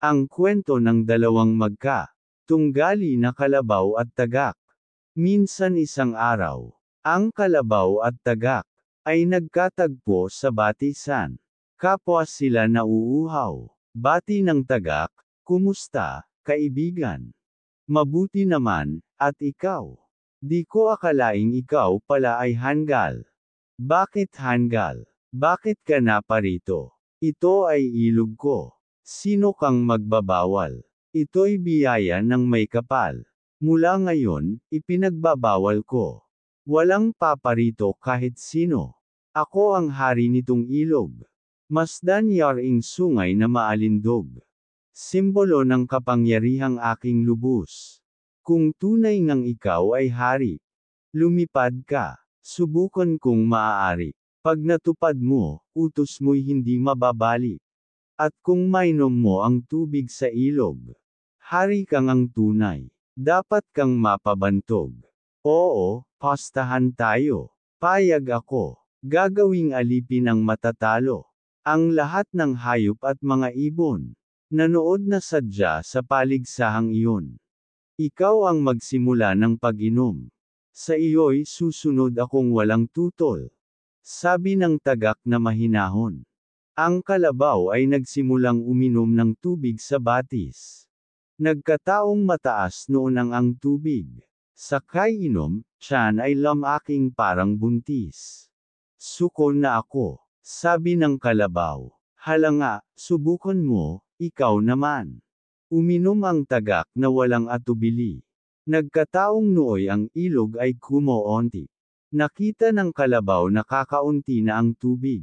Ang kwento ng dalawang tunggali na kalabaw at tagak. Minsan isang araw, ang kalabaw at tagak ay nagkatagpo sa batisan. Kapwa sila nauuhaw. Bati ng tagak, "Kumusta, kaibigan? Mabuti naman, at ikaw? Di ko akalaing ikaw pala ay hanggal." "Bakit hanggal? Bakit ka naparito? Ito ay ilog ko. Sino kang magbabawal? Ito'y biyaya ng may kapal. Mula ngayon, ipinagbabawal ko. Walang paparito kahit sino. Ako ang hari nitong ilog. Masdan yaring sungay na maalindog. Simbolo ng kapangyarihang aking lubos. Kung tunay ngang ikaw ay hari, lumipad ka. Subukan kung maaari. Pag natupad mo, utos mo'y hindi mababali. At kung mainom mo ang tubig sa ilog, hari kang ang tunay. Dapat kang mapabantog. Oo, pastahan tayo. Payag ako. Gagawing alipin ang matatalo. Ang lahat ng hayop at mga ibon. Nanood na sadya sa paligsahang iyon. Ikaw ang magsimula ng pag-inom. Sa iyo'y susunod akong walang tutol. Sabi ng tagak na mahinahon. Ang kalabaw ay nagsimulang uminom ng tubig sa batis. Nagkataong mataas noon ang tubig. Sakay inom, tiyan ay lamaking parang buntis. "Suko na ako," sabi ng kalabaw. "Hala nga, subukan mo, ikaw naman." Uminom ang tagak na walang atubili. Nagkataong nooy ang ilog ay kumoonti. Nakita ng kalabaw na kakaunti na ang tubig.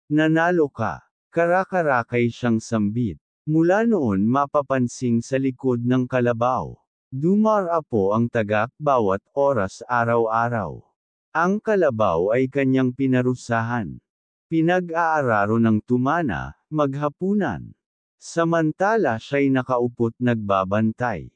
"Nanalo ka." Karakarakay siyang sambit. Mula noon mapapansing sa likod ng kalabaw. Dumarapo ang tagak bawat oras araw-araw. Ang kalabaw ay kanyang pinarusahan. Pinag-aararo ng tumana, maghapunan. Samantala siya'y nakaupot nagbabantay.